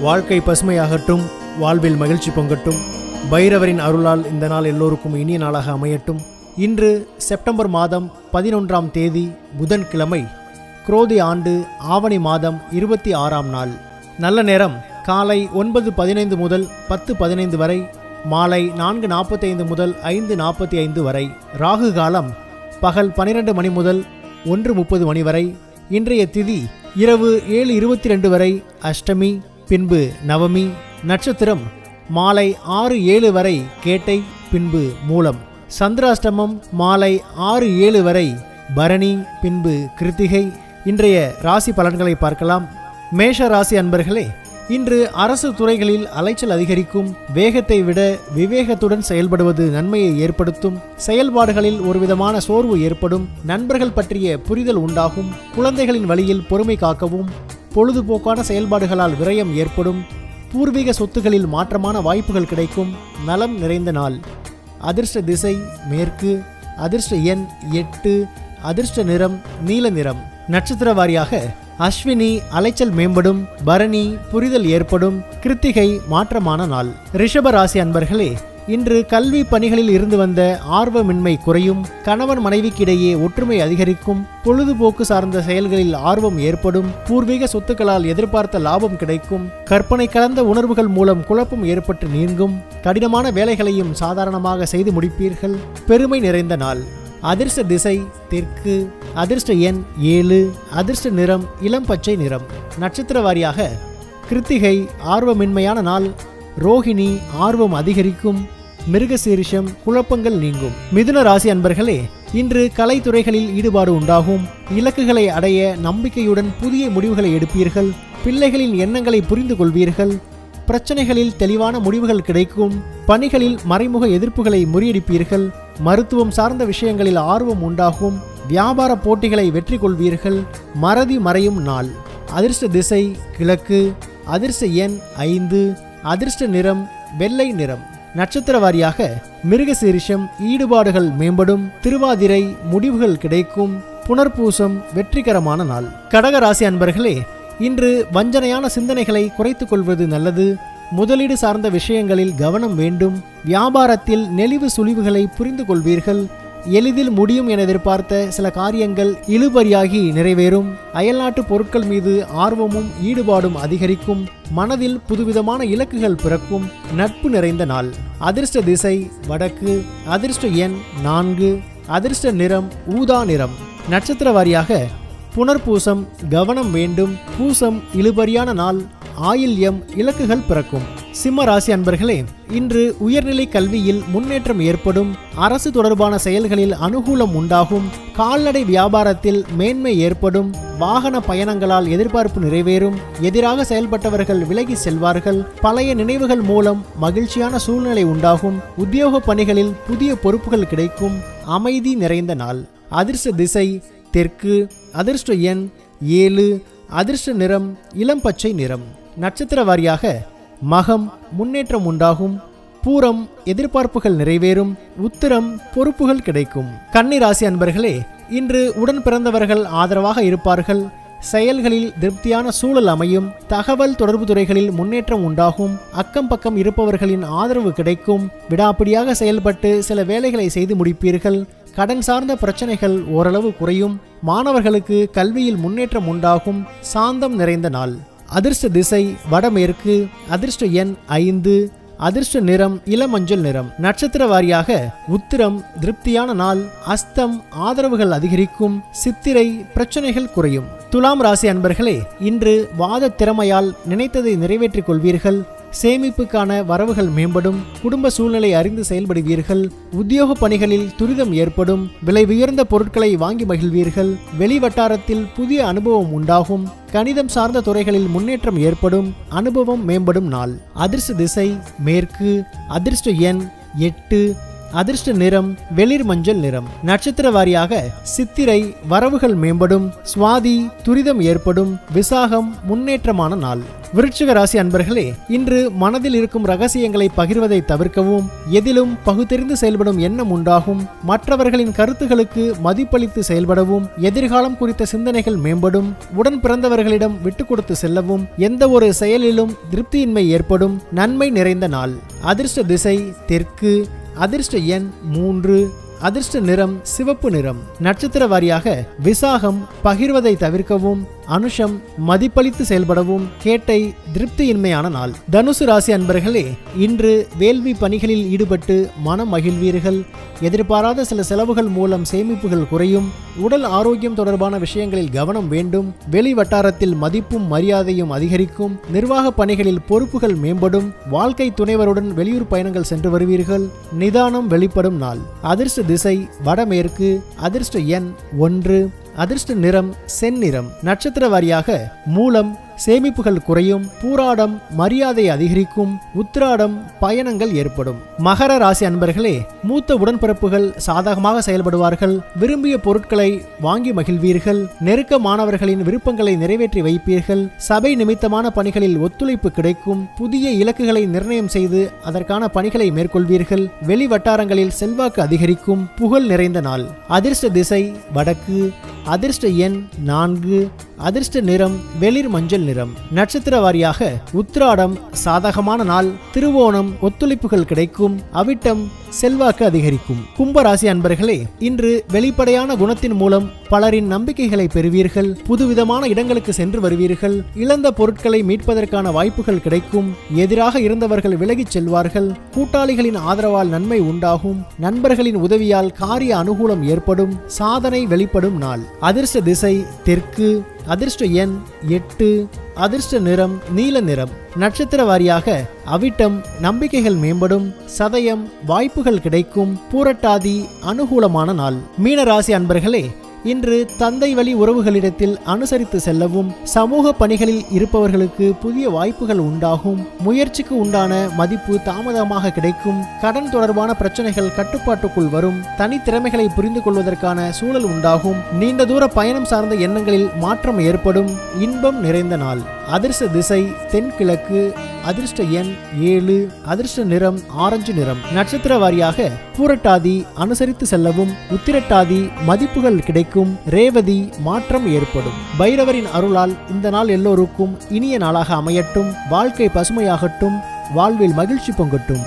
வாழ்க்கை பசுமையாகட்டும், வாழ்வில் மகிழ்ச்சி பொங்கட்டும். பைரவரின் அருளால் இந்த நாள் எல்லோருக்கும் இனிய நாளாக அமையட்டும். இன்று செப்டம்பர் மாதம் 11ஆம் தேதி புதன்கிழமை, குரோதி ஆண்டு ஆவணி மாதம் 26ஆம் நாள். நல்ல நேரம் காலை 9:15 முதல் 10:15 வரை, மாலை 4:45 முதல் 5:45 வரை. ராகு காலம் பகல் 12 மணி முதல் 1:30 மணி வரை. இன்றைய திதி இரவு 7:22 வரை அஷ்டமி, பின்பு நவமி. நட்சத்திரம் மாலை 6:07 வரை கேட்டை, பின்பு மூலம். சந்திராஷ்டமம் மாலை 6:07 வரை பரணி, பின்பு கிருத்திகை. இன்றைய ராசி பலன்களை பார்க்கலாம். மேஷ ராசி அன்பர்களே, இன்று அரசு துறைகளில் அலைச்சல் அதிகரிக்கும். வேகத்தை விட விவேகத்துடன் செயல்படுவது நன்மையை ஏற்படுத்தும். செயல்பாடுகளில் ஒருவிதமான சோர்வு ஏற்படும். நண்பர்கள் பற்றிய புரிதல் உண்டாகும். குழந்தைகளின் வழியில் பொறுமை காக்கவும். பொழுதுபோக்கான செயல்பாடுகளால் விரயம் ஏற்படும். பூர்வீக சொத்துகளில் மாற்றமான வாய்ப்புகள் கிடைக்கும். நலம் நிறைந்த நாள். அதிர்ஷ்ட திசை மேற்கு. அதிர்ஷ்ட எண் 8. அதிர்ஷ்ட நிறம் நீல நிறம். நட்சத்திர வாரியாக அஸ்வினி அலைச்சல் மேம்படும். பரணி புரிதல் ஏற்படும். கிருத்திகை மாற்றமான நாள். ரிஷப ராசி அன்பர்களே, இன்று கல்வி பணிகளில் இருந்து வந்த ஆர்வமின்மை குறையும். கணவன் மனைவிக்கிடையே ஒற்றுமை அதிகரிக்கும். பொழுதுபோக்கு சார்ந்த செயல்களில் ஆர்வம் ஏற்படும். பூர்வீக சொத்துக்களால் எதிர்பார்த்த லாபம் கிடைக்கும். கற்பனை கலந்த உணர்வுகள் மூலம் குழப்பம் ஏற்பட்டு நீங்கும். கடினமான வேலைகளையும் சாதாரணமாக செய்து முடிப்பீர்கள். பெருமை நிறைந்த நாள். அதிர்ஷ்ட திசை தெற்கு. அதிர்ஷ்ட எண் 7. அதிர்ஷ்ட நிறம் இளம் பச்சை நிறம். நட்சத்திர வாரியாக கிருத்திகை ஆர்வமின்மையான நாள். ரோஹிணி ஆர்வம் அதிகரிக்கும். மிருகசீரிஷம் குழப்பங்கள் நீங்கும். மிதுன ராசி அன்பர்களே, இன்று கலைத்துறைகளில் ஈடுபாடு உண்டாகும். இலக்குகளை அடைய நம்பிக்கையுடன் புதிய முடிவுகளை எடுப்பீர்கள். பிள்ளைகளின் எண்ணங்களை புரிந்து கொள்வீர்கள். பிரச்சனைகளில் தெளிவான முடிவுகள் கிடைக்கும். பணிகளில் மறைமுக எதிர்ப்புகளை முறியடிப்பீர்கள். மருத்துவம் சார்ந்த விஷயங்களில் ஆர்வம் உண்டாகும். வியாபார போட்டிகளை வெற்றி கொள்வீர்கள். மறதி மறையும் நாள். அதிர்ஷ்ட திசை கிழக்கு. அதிர்ஷ்ட எண் 5. அதிர்ஷ்ட நிறம் வெள்ளை நிறம். நட்சத்திர வாரியாக மிருகசீரிஷம் ஈடுபாடுகள் மேம்படும். திருவாதிரை முடிவுகள் கிடைக்கும். புனர்பூசம் வெற்றிகரமான நாள். கடக ராசி அன்பர்களே, இன்று வஞ்சனையான சிந்தனைகளை குறைத்துக் கொள்வது நல்லது. முதலீடு சார்ந்த விஷயங்களில் கவனம் வேண்டும். வியாபாரத்தில் நெளிவு சுழிவுகளை புரிந்து கொள்வீர்கள். எளிதில் முடியும் என எதிர்பார்த்த சில காரியங்கள் இழுபறியாகி நிறைவேறும். அயல்நாட்டு பொருட்கள் மீது ஆர்வமும் ஈடுபாடும் அதிகரிக்கும். மனதில் புதுவிதமான இலக்குகள் பிறக்கும். நட்பு நிறைந்த நாள். அதிர்ஷ்ட திசை வடக்கு. அதிர்ஷ்ட எண் 4. அதிர்ஷ்ட நிறம் ஊதா நிறம். நட்சத்திர வாரியாக புனர்பூசம் கவனம் வேண்டும். பூசம் இழுபறியான நாள். ஆயில்யம் இலக்குகள் பிறக்கும். சிம்ம ராசி அன்பர்களே, இன்று உயர்நிலை கல்வியில் முன்னேற்றம் ஏற்படும். அரசு தொடர்பான செயல்களில் அனுகூலம் உண்டாகும். கால்நடை வியாபாரத்தில் மேன்மை ஏற்படும். வாகன பயணங்களால் எதிர்பார்ப்பு நிறைவேறும். எதிராக செயல்பட்டவர்கள் விலகி செல்வார்கள். பழைய நினைவுகள் மூலம் மகிழ்ச்சியான சூழ்நிலை உண்டாகும். உத்தியோக பணிகளில் புதிய பொறுப்புகள் கிடைக்கும். அமைதி நிறைந்த நாள். அதிர்ஷ்ட திசை தெற்கு. அதிர்ஷ்ட எண் 7. அதிர்ஷ்ட நிறம் இளம் பச்சை நிறம். நட்சத்திர வாரியாக மகம் முன்னேற்றம் உண்டாகும். பூரம் எதிர்பார்ப்புகள் நிறைவேறும். உத்திரம் பொறுப்புகள் கிடைக்கும். கன்னி ராசி அன்பர்களே, இன்று உடன் பிறந்தவர்கள் ஆதரவாக இருப்பார்கள். செயல்களில் திருப்தியான சூழல் அமையும். தகவல் தொடர்பு துறைகளில் முன்னேற்றம் உண்டாகும். அக்கம் பக்கம் இருப்பவர்களின் ஆதரவு கிடைக்கும். விடாப்பிடியாக செயல்பட்டு சில வேலைகளை செய்து முடிப்பீர்கள். கடன் சார்ந்த பிரச்சனைகள் ஓரளவு குறையும். மாணவர்களுக்கு கல்வியில் முன்னேற்றம் உண்டாகும். சாந்தம் நிறைந்த நாள். அதிர்ஷ்ட திசை வடமேற்கு. அதிர்ஷ்ட எண் 5. அதிர்ஷ்ட நிறம் இளமஞ்சள் நிறம். நட்சத்திர வாரியாக உத்திரம் திருப்தியான நாள். அஸ்தம் ஆதரவுகள் அதிகரிக்கும். சித்திரை பிரச்சனைகள் குறையும். துலாம் ராசி அன்பர்களே, இன்று வாத திறமையால் நினைத்ததை நிறைவேற்றிக் கொள்வீர்கள். சேமிப்புக்கான வரவுகள் மேம்படும். குடும்ப சூழ்நிலை அறிந்து செயல்படுவீர்கள். உத்தியோக பணிகளில் துரிதம் ஏற்படும். விலை உயர்ந்த பொருட்களை வாங்கி மகிழ்வீர்கள். வெளிவட்டாரத்தில் புதிய அனுபவம் உண்டாகும். கணிதம் சார்ந்த துறைகளில் முன்னேற்றம் ஏற்படும். அனுபவம் மேம்படும் நாள். அதிர்ஷ்ட திசை மேற்கு. அதிர்ஷ்ட எண் 8. அதிர்ஷ்ட நிறம் வெளிர் மஞ்சள் நிறம். நட்சத்திர வாரியாக சித்திரை வரவுகள் மேம்படும், சுவாதி துரிதம் ஏற்படும், விசாகம் முன்னேற்றமான நாள். விருச்சிக ராசி அன்பர்களே, இன்று மனதில் இருக்கும் ரகசியங்களை பகிர்வதை தவிர்க்கவும், எதிலும் பகுத்தறிந்து செயல்படும் எண்ணம் உண்டாகும், மற்றவர்களின் கருத்துகளுக்கு மதிப்பளித்து செயல்படவும், எதிர்காலம் குறித்த சிந்தனைகள் மேம்படும், உடன் பிறந்தவர்களிடம் விட்டு கொடுத்து செல்லவும், எந்த ஒரு செயலிலும் திருப்தியின்மை ஏற்படும், நன்மை நிறைந்த நாள். அதிர்ஷ்ட திசை தெற்கு. அதிர்ஷ்ட எண் 3. அதிர்ஷ்ட நிறம் சிவப்பு நிறம். நட்சத்திர வாரியாக விசாகம் பகிர்வதை தவிர்க்கவும், அனுஷம் மதிப்பளித்து செயல்படவும், கேட்டை திருப்தியின்மையான நாள். தனுசு ராசி அன்பர்களே, இன்று வேள்வி பணிகளில் ஈடுபட்டு மனம் மகிழ்வீர்கள். எதிர்பாராத சில செலவுகள் மூலம் சேமிப்புகள் குறையும். உடல் ஆரோக்கியம் தொடர்பான விஷயங்களில் கவனம் வேண்டும். வெளி வட்டாரத்தில் மதிப்பும் மரியாதையும் அதிகரிக்கும். நிர்வாக பணிகளில் பொறுப்புகள் மேம்படும். வாழ்க்கை துணைவருடன் வெளியூர் பயணங்கள் சென்று வருவீர்கள். நிதானம் வெளிப்படும் நாள். அதிர்ஷ்ட திசை வடமேற்கு. அதிர்ஷ்ட எண் 1. அதிர்ஷ்ட நிறம் செந்நிறம். நட்சத்திர வாரியாக மூலம் சேமிப்புகள் குறையும், பூராடம் மரியாதை அதிகரிக்கும், உத்திராடம் பயணங்கள் ஏற்படும். மகர ராசி அன்பர்களே, மூத்த உடன்பிறப்புகள் சாதகமாக செயல்படுவார்கள். விரும்பிய பொருட்களை வாங்கி மகிழ்வீர்கள். நெருக்கமானவர்களின் விருப்பங்களை நிறைவேற்றி வைப்பீர்கள். சபை நிமித்தமான பணிகளில் ஒத்துழைப்பு கிடைக்கும். புதிய இலக்குகளை நிர்ணயம் செய்து அதற்கான பணிகளை மேற்கொள்வீர்கள். வெளி வட்டாரங்களில் செல்வாக்கு அதிகரிக்கும். புகழ் நிறைந்த நாள். அதிர்ஷ்ட திசை வடக்கு. அதிர்ஷ்ட எண் 4. அதிர்ஷ்ட நிறம் வெளிர் மஞ்சள் நிறம். நட்சத்திர வாரியாக உத்திராடம் சாதகமான நாள். திருவோணம் ஒத்துழைப்புகள் கிடைக்கும். அவிட்டம் செல்வாக்கு அதிகரிக்கும். கும்பராசி அன்பர்களே, இன்று வெளிப்படையான குணத்தின் மூலம் பலரின் நம்பிக்கைகளை பெறுவீர்கள். புதுவிதமான இடங்களுக்கு சென்று வருவீர்கள். இழந்த பொருட்களை மீட்பதற்கான வாய்ப்புகள் கிடைக்கும். எதிராக இருந்தவர்கள் விலகிச் செல்வார்கள். கூட்டாளிகளின் ஆதரவால் நன்மை உண்டாகும். நண்பர்களின் உதவியால் காரிய அனுகூலம் ஏற்படும். சாதனை வெளிப்படும் நாள். அதிர்ஷ்ட திசை தெற்கு. அதிர்ஷ்ட எண் 8. அதிர்ஷ்ட நிறம் நீல நிறம். நட்சத்திர வாரியாக அவிட்டம் நம்பிக்கைகள் மேம்படும். சதயம் வாய்ப்புகள் கிடைக்கும். பூரட்டாதி அனுகூலமான நாள். மீனராசி அன்பர்களே, இன்று தந்தை வழி உறவுகளிடத்தில் அனுசரித்து செல்லவும், சமூக பணிகளில் இருப்பவர்களுக்கு புதிய வாய்ப்புகள் உண்டாகும். முயற்சிக்கு உண்டான மதிப்பு தாமதமாக கிடைக்கும். கடன் தொடர்பான பிரச்சனைகள் கட்டுப்பாட்டுக்குள் வரும். தனித்திறமைகளை புரிந்து கொள்வதற்கான சூழல் உண்டாகும். நீண்ட தூர பயணம் சார்ந்த எண்ணங்களில் மாற்றம் ஏற்படும். இன்பம் நிறைந்த நாள். அதிர்ஷ்ட திசை தென்கிழக்கு. அதிர்ஷ்ட எண் 7. அதிர்ஷ்ட நிறம் ஆரஞ்சு நிறம். நட்சத்திர வாரியாக பூரட்டாதி அனுசரித்து செல்லவும், உத்திரட்டாதி மதிப்புகள் கிடைக்கும். ரேவதி மாற்றம் ஏற்படும். பைரவரின் அருளால் இந்த நாள் எல்லோருக்கும் இனிய நாளாக அமையட்டும். வாழ்க்கை பசுமையாகட்டும். வாழ்வில் மகிழ்ச்சி பொங்கட்டும்.